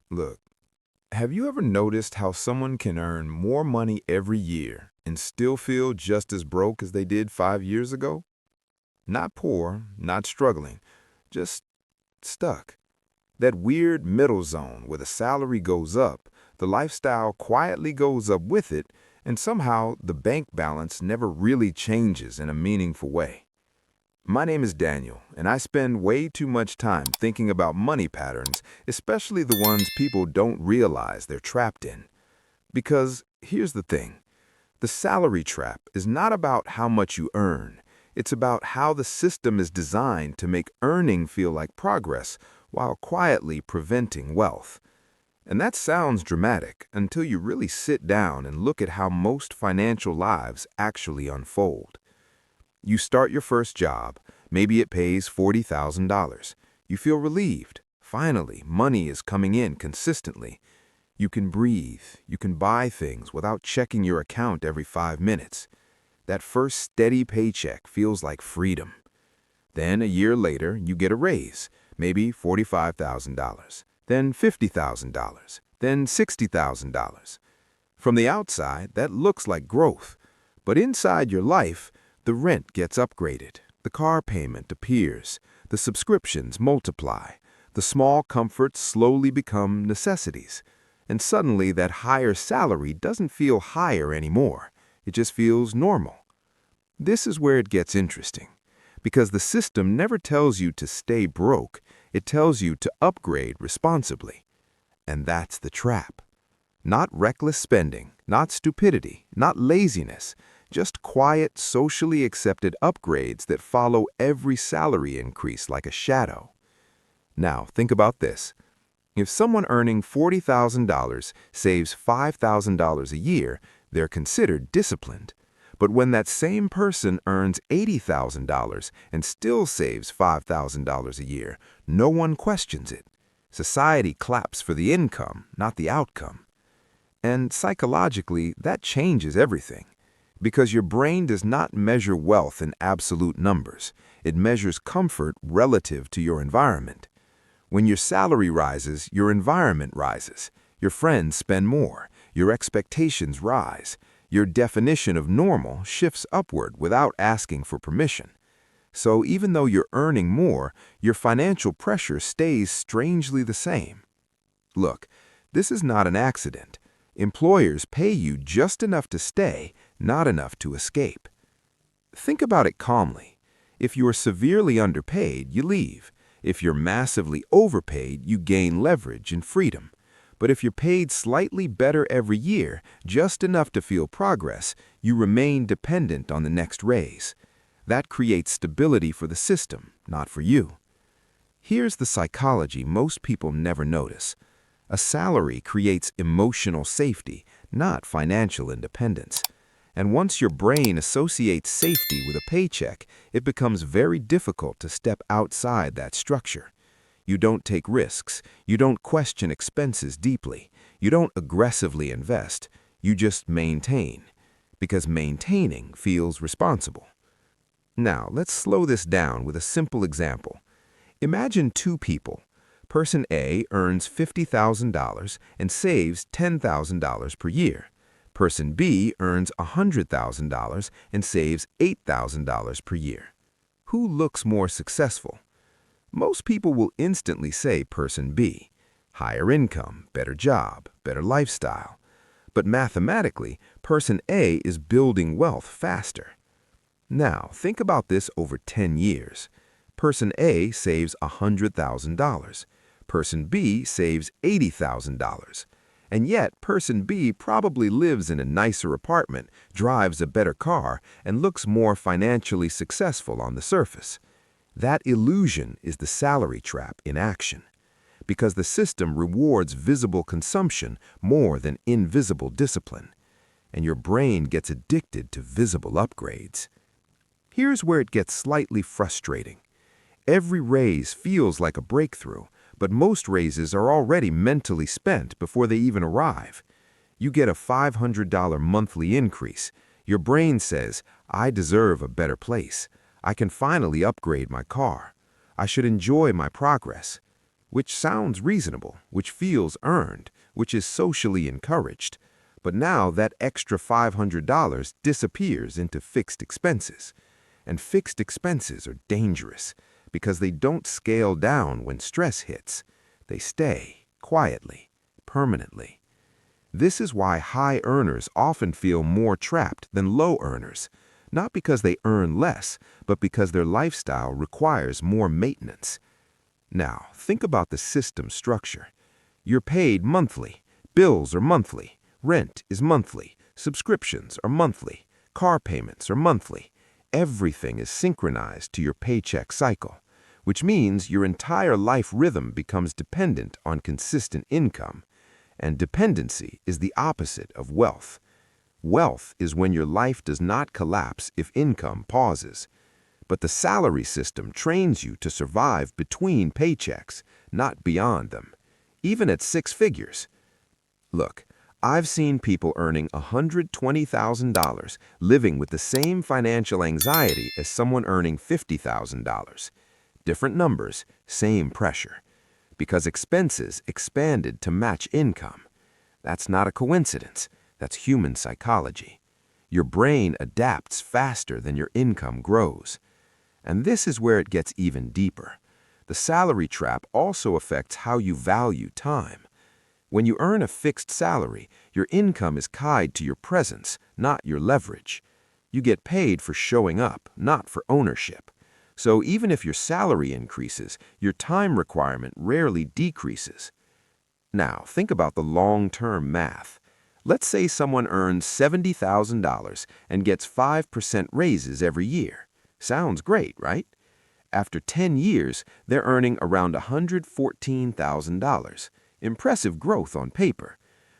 Look, have you ever noticed how someone can earn more money every year and still feel just as broke as they did 5 years ago? Not poor, not struggling, just stuck. That weird middle zone where the salary goes up, the lifestyle quietly goes up with it, and somehow the bank balance never really changes in a meaningful way. My name is Daniel, and I spend way too much time thinking about money patterns, especially the ones people don't realize they're trapped in. Because here's the thing, the salary trap is not about how much you earn. It's about how the system is designed to make earning feel like progress while quietly preventing wealth. And that sounds dramatic until you really sit down and look at how most financial lives actually unfold. You start your first job, maybe it pays $40,000. You feel relieved. Finally, money is coming in consistently. You can breathe, you can buy things without checking your account every 5 minutes. That first steady paycheck feels like freedom. Then a year later, you get a raise, maybe $45,000, then $50,000, then $60,000. From the outside, that looks like growth, but inside your life, the rent gets upgraded, the car payment appears, the subscriptions multiply, the small comforts slowly become necessities, and suddenly that higher salary doesn't feel higher anymore. It just feels normal. This is where it gets interesting, because the system never tells you to stay broke, it tells you to upgrade responsibly. And that's the trap. Not reckless spending, not stupidity, not laziness, just quiet, socially accepted upgrades that follow every salary increase like a shadow. Now, think about this. If someone earning $40,000 saves $5,000 a year, they're considered disciplined. But when that same person earns $80,000 and still saves $5,000 a year, no one questions it. Society claps for the income, not the outcome. And psychologically, that changes everything. Because your brain does not measure wealth in absolute numbers. It measures comfort relative to your environment. When your salary rises, your environment rises. Your friends spend more. Your expectations rise. Your definition of normal shifts upward without asking for permission. So even though you're earning more, your financial pressure stays strangely the same. Look, this is not an accident. Employers pay you just enough to stay, not enough to escape. Think about it calmly. If you are severely underpaid, you leave. If you're massively overpaid, you gain leverage and freedom. But if you're paid slightly better every year, just enough to feel progress, you remain dependent on the next raise. That creates stability for the system, not for you. Here's the psychology most people never notice. A salary creates emotional safety, not financial independence. And once your brain associates safety with a paycheck, it becomes very difficult to step outside that structure. You don't take risks, you don't question expenses deeply, you don't aggressively invest, you just maintain, because maintaining feels responsible. Now, let's slow this down with a simple example. Imagine two people. Person A earns $50,000 and saves $10,000 per year. Person B earns $100,000 and saves $8,000 per year. Who looks more successful? Most people will instantly say person B. Higher income, better job, better lifestyle. But mathematically, person A is building wealth faster. Now, think about this over 10 years. Person A saves $100,000. Person B saves $80,000. And yet, person B probably lives in a nicer apartment, drives a better car, and looks more financially successful on the surface. That illusion is the salary trap in action, because the system rewards visible consumption more than invisible discipline, and your brain gets addicted to visible upgrades. Here's where it gets slightly frustrating. Every raise feels like a breakthrough, but most raises are already mentally spent before they even arrive. You get a $500 monthly increase. Your brain says, I deserve a better place. I can finally upgrade my car. I should enjoy my progress. which sounds reasonable, which feels earned, which is socially encouraged. But now that extra $500 disappears into fixed expenses. And fixed expenses are dangerous because they don't scale down when stress hits. They stay quietly, permanently. This is why high earners often feel more trapped than low earners, not because they earn less, but because their lifestyle requires more maintenance. Now, think about the system structure. You're paid monthly, bills are monthly, rent is monthly, subscriptions are monthly, car payments are monthly. Everything is synchronized to your paycheck cycle, which means your entire life rhythm becomes dependent on consistent income. And dependency is the opposite of wealth. Wealth is when your life does not collapse if income pauses. But the salary system trains you to survive between paychecks, not beyond them, even at six figures. Look, I've seen people earning $120,000 living with the same financial anxiety as someone earning $50,000. Different numbers, same pressure. Because expenses expanded to match income. That's not a coincidence. That's human psychology. Your brain adapts faster than your income grows. And this is where it gets even deeper. The salary trap also affects how you value time. When you earn a fixed salary, your income is tied to your presence, not your leverage. You get paid for showing up, not for ownership. So even if your salary increases, your time requirement rarely decreases. Now, think about the long-term math. Let's say someone earns $70,000 and gets 5% raises every year. Sounds great, right? After 10 years, they're earning around $114,000. Impressive growth on paper.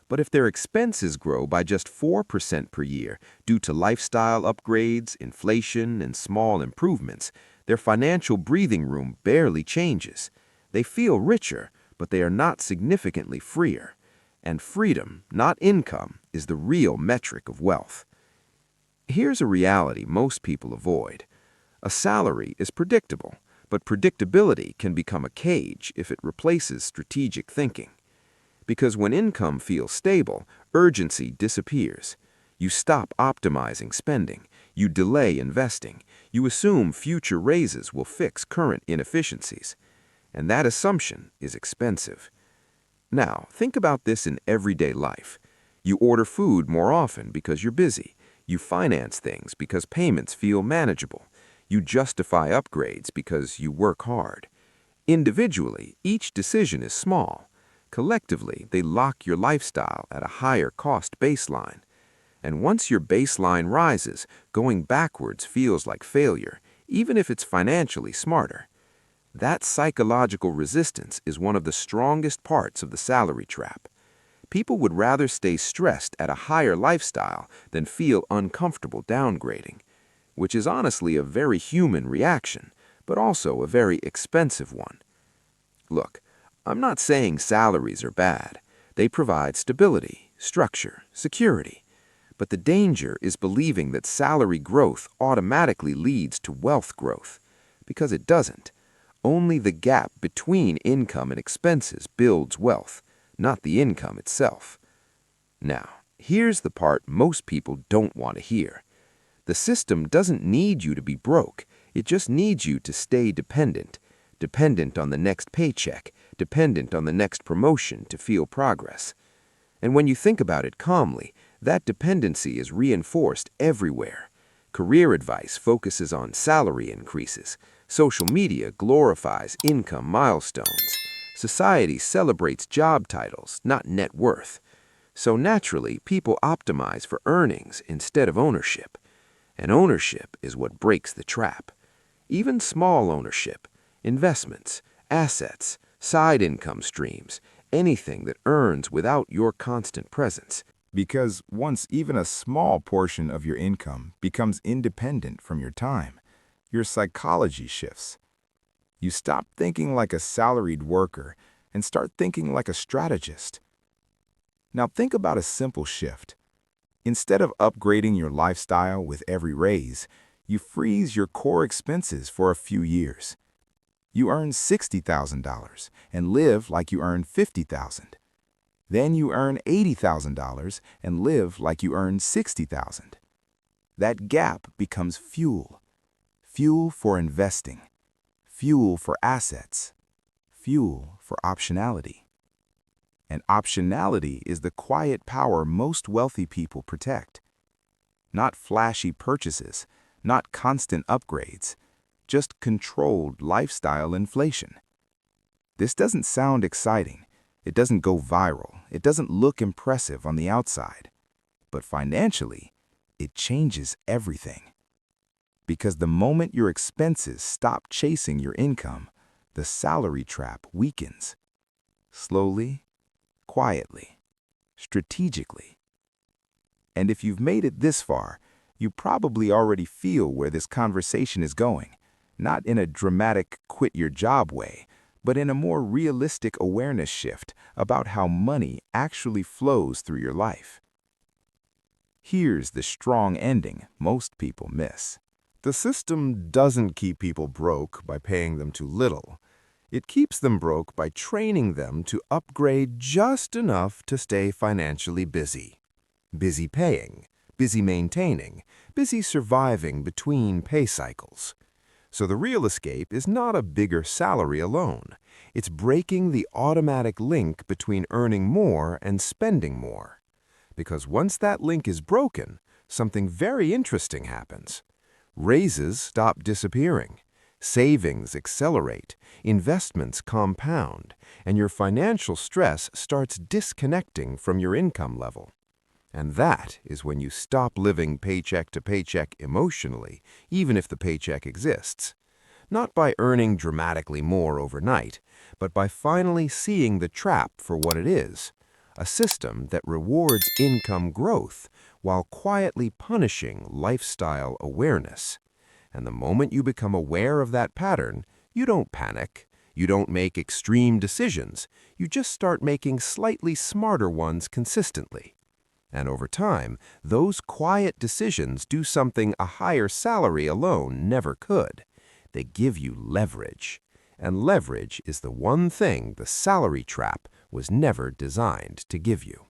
But if their expenses grow by just 4% per year due to lifestyle upgrades, inflation, and small improvements, their financial breathing room barely changes. They feel richer, but they are not significantly freer. And freedom, not income, is the real metric of wealth. Here's a reality most people avoid. A salary is predictable, but predictability can become a cage if it replaces strategic thinking. Because when income feels stable, urgency disappears. You stop optimizing spending. You delay investing. You assume future raises will fix current inefficiencies. And that assumption is expensive. Now, think about this in everyday life. You order food more often because you're busy. You finance things because payments feel manageable. You justify upgrades because you work hard. Individually, each decision is small. Collectively, they lock your lifestyle at a higher cost baseline. And once your baseline rises, going backwards feels like failure, even if it's financially smarter. That psychological resistance is one of the strongest parts of the salary trap. People would rather stay stressed at a higher lifestyle than feel uncomfortable downgrading, which is honestly a very human reaction, but also a very expensive one. Look, I'm not saying salaries are bad. They provide stability, structure, security. But the danger is believing that salary growth automatically leads to wealth growth, because it doesn't. Only the gap between income and expenses builds wealth, not the income itself. Now, here's the part most people don't want to hear. The system doesn't need you to be broke. It just needs you to stay dependent. Dependent on the next paycheck, dependent on the next promotion to feel progress. And when you think about it calmly, that dependency is reinforced everywhere. Career advice focuses on salary increases. Social media glorifies income milestones. Society celebrates job titles, not net worth. So naturally, people optimize for earnings instead of ownership. And ownership is what breaks the trap. Even small ownership, investments, assets, side income streams, anything that earns without your constant presence. Because once even a small portion of your income becomes independent from your time, your psychology shifts. You stop thinking like a salaried worker and start thinking like a strategist. Now think about a simple shift. Instead of upgrading your lifestyle with every raise, you freeze your core expenses for a few years. You earn $60,000 and live like you earn $50,000. Then you earn $80,000 and live like you earn $60,000. That gap becomes fuel. Fuel for investing. Fuel for assets. Fuel for optionality. And optionality is the quiet power most wealthy people protect. Not flashy purchases, not constant upgrades, just controlled lifestyle inflation. This doesn't sound exciting. It doesn't go viral. It doesn't look impressive on the outside. But financially, it changes everything. Because the moment your expenses stop chasing your income, the salary trap weakens. Slowly, quietly, strategically. And if you've made it this far, you probably already feel where this conversation is going, not in a dramatic quit-your-job way, but in a more realistic awareness shift about how money actually flows through your life. Here's the strong ending most people miss. The system doesn't keep people broke by paying them too little. It keeps them broke by training them to upgrade just enough to stay financially busy. Busy paying, busy maintaining, busy surviving between pay cycles. So the real escape is not a bigger salary alone. It's breaking the automatic link between earning more and spending more. Because once that link is broken, something very interesting happens. Raises stop disappearing. Savings accelerate, investments compound, and your financial stress starts disconnecting from your income level. And that is when you stop living paycheck to paycheck emotionally, even if the paycheck exists. Not by earning dramatically more overnight, but by finally seeing the trap for what it is, a system that rewards income growth while quietly punishing lifestyle awareness. And the moment you become aware of that pattern, you don't panic, you don't make extreme decisions, you just start making slightly smarter ones consistently. And over time, those quiet decisions do something a higher salary alone never could. They give you leverage. And leverage is the one thing the salary trap was never designed to give you.